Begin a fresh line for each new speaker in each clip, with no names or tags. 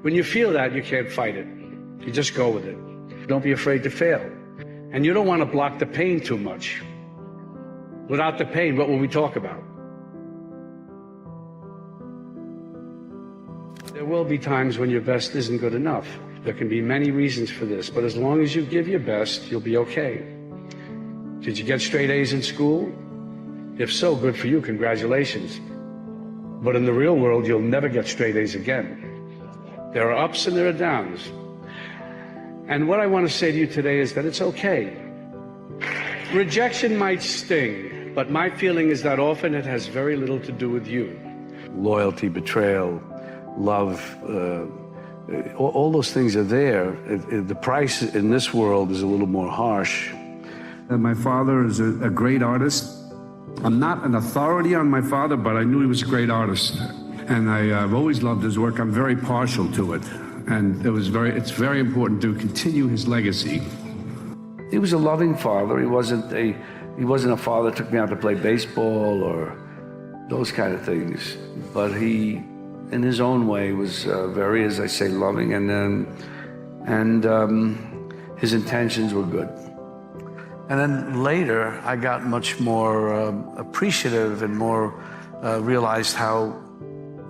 When you feel that, you can't fight it. You just go with it. Don't be afraid to fail. And you don't want to block the pain too much. Without the pain, what will we talk about? There will be times when your best isn't good enough. There can be many reasons for this, but as long as you give your best, you'll be okay. Did you get straight A's in school? If so, good for you, congratulations. But in the real world, you'll never get straight A's again. There are ups and there are downs. And what I want to say to you today is that it's okay. Rejection might sting, but my feeling is that often it has very little to do with you. Loyalty, betrayal, love, all those things are there. The price in this world is a little more harsh.
My father is a great artist. I'm not an authority on my father, but I knew he was a great artist. And I've always loved his work. I'm very partial to it. And it's very important to continue his legacy.
He was a loving father. He wasn't a father that took me out to play baseball or those kind of things. But he, in his own way, was very, as I say, loving, and his intentions were good. And then later, I got much more appreciative and more realized how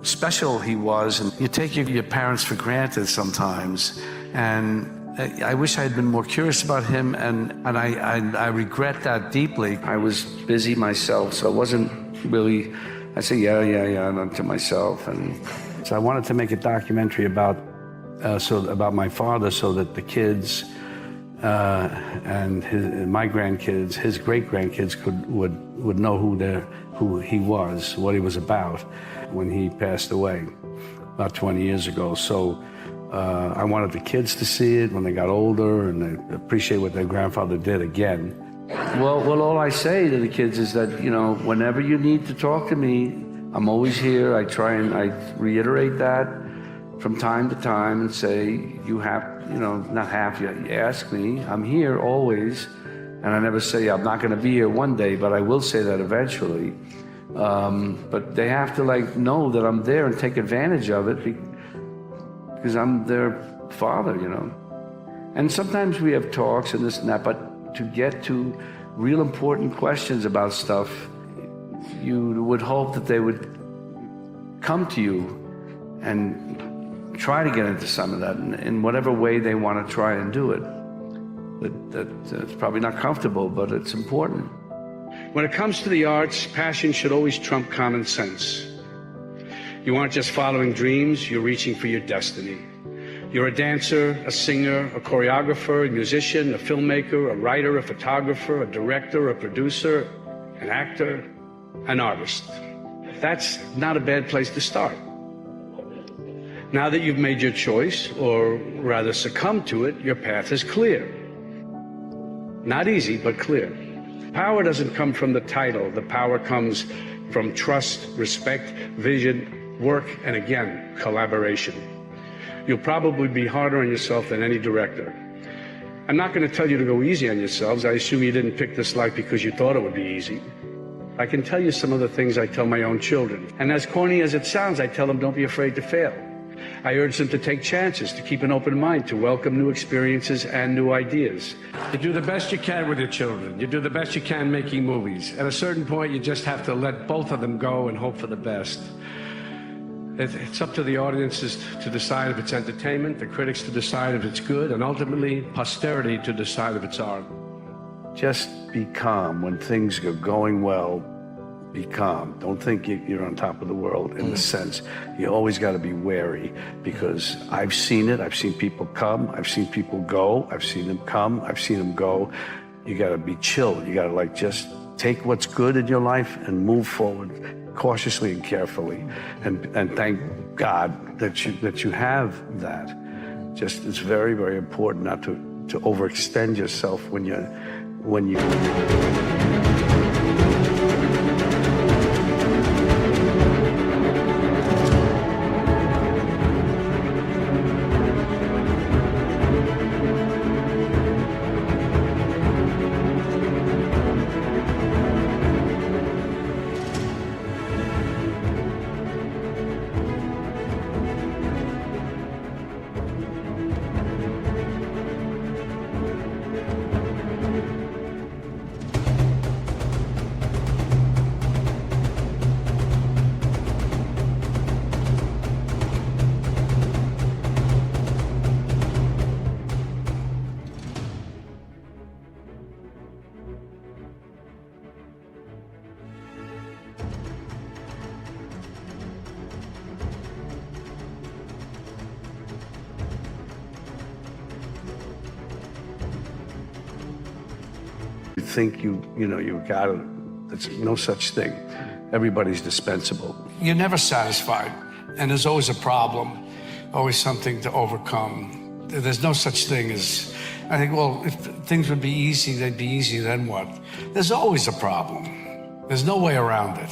special he was. And you take your parents for granted sometimes. And I wish I had been more curious about him, and I regret that deeply. I was busy myself, so I wasn't really, I say yeah, to myself. And so I wanted to make a documentary about my father, so that the kids and my grandkids, his great-grandkids would know who he was, what he was about when he passed away about 20 years ago. So I wanted the kids to see it when they got older and they appreciate what their grandfather did again. Well, all I say to the kids is that, whenever you need to talk to me, I'm always here. I reiterate that from time to time and say, you ask me, I'm here always. And I never say I'm not going to be here one day, but I will say that eventually. But they have to know that I'm there and take advantage of it because I'm their father, And sometimes we have talks and this and that, but to get to real important questions about stuff, you would hope that they would come to you and try to get into some of that in whatever way they want to try and do it. It's probably not comfortable, but it's important. When it comes to the arts, passion should always trump common sense. You aren't just following dreams, you're reaching for your destiny. You're a dancer, a singer, a choreographer, a musician, a filmmaker, a writer, a photographer, a director, a producer, an actor, an artist. That's not a bad place to start. Now that you've made your choice, or rather succumbed to it, your path is clear. Not easy, but clear. Power doesn't come from the title. The power comes from trust, respect, vision, work, and again, collaboration. You'll probably be harder on yourself than any director. I'm not going to tell you to go easy on yourselves. I assume you didn't pick this life because you thought it would be easy. I can tell you some of the things I tell my own children. And as corny as it sounds, I tell them don't be afraid to fail. I urge them to take chances, to keep an open mind, to welcome new experiences and new ideas. You do the best you can with your children. You do the best you can making movies. At a certain point, you just have to let both of them go and hope for the best. It's up to the audiences to decide if it's entertainment, the critics to decide if it's good, and ultimately, posterity to decide if it's art. Just be calm when things are going well. Be calm. Don't think you're on top of the world in the sense. You always got to be wary, because I've seen it. I've seen people come. I've seen people go. I've seen them come. I've seen them go. You got to be chill. You got to just take what's good in your life and move forward cautiously and carefully, and thank God that you have that. Just it's very, very important not to overextend yourself when you. You think you got it. There's no such thing. Everybody's dispensable.
You're never satisfied, and there's always a problem, always something to overcome. There's no such thing as, I think, well, if things would be easy, they'd be easy, then what? There's always a problem. There's no way around it.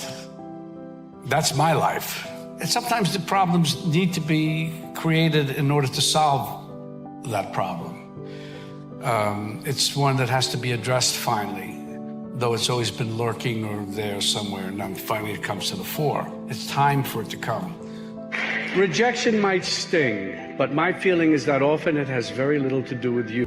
That's my life. And sometimes the problems need to be created in order to solve that problem. It's one that has to be addressed finally, though it's always been lurking or there somewhere, and then finally it comes to the fore. It's time for it to come.
Rejection might sting, but my feeling is that often it has very little to do with you.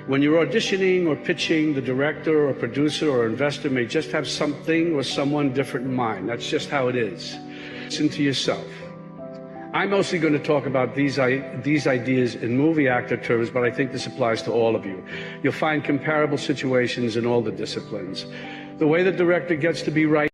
When you're auditioning or pitching, the director or producer or investor may just have something or someone different in mind. That's just how it is. Listen to yourself. I'm mostly going to talk about these ideas in movie actor terms, but I think this applies to all of you. You'll find comparable situations in all the disciplines. The way the director gets to be right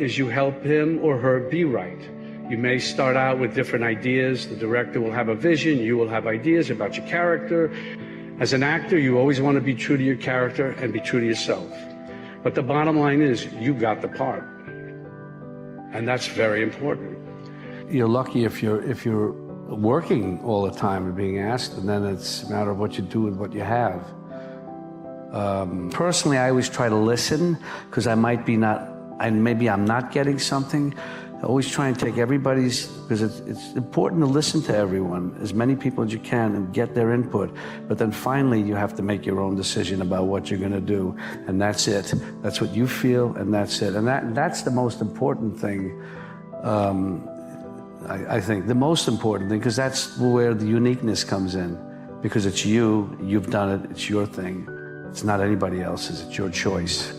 is you help him or her be right. You may start out with different ideas. The director will have a vision. You will have ideas about your character. As an actor, you always want to be true to your character and be true to yourself. But the bottom line is you got the part. And that's very important.
You're lucky if you're working all the time and being asked, and then it's a matter of what you do with what you have. Personally, I always try to listen because maybe I'm not getting something. I always try and take everybody's, because it's important to listen to everyone, as many people as you can, and get their input. But then finally, you have to make your own decision about what you're going to do, and that's it. That's what you feel, and that's it. And that's the most important thing. I think the most important thing, because that's where the uniqueness comes in, because it's you've done it, it's your thing. It's not anybody else's, it's your choice.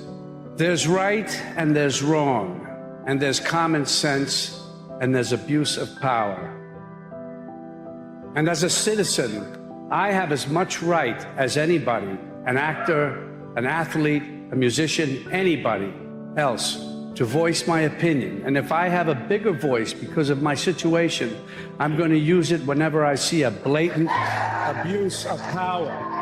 There's right and there's wrong, and there's common sense and there's abuse of power. And as a citizen, I have as much right as anybody, an actor, an athlete, a musician, anybody else, to voice my opinion. And if I have a bigger voice because of my situation, I'm going to use it whenever I see a blatant abuse of power.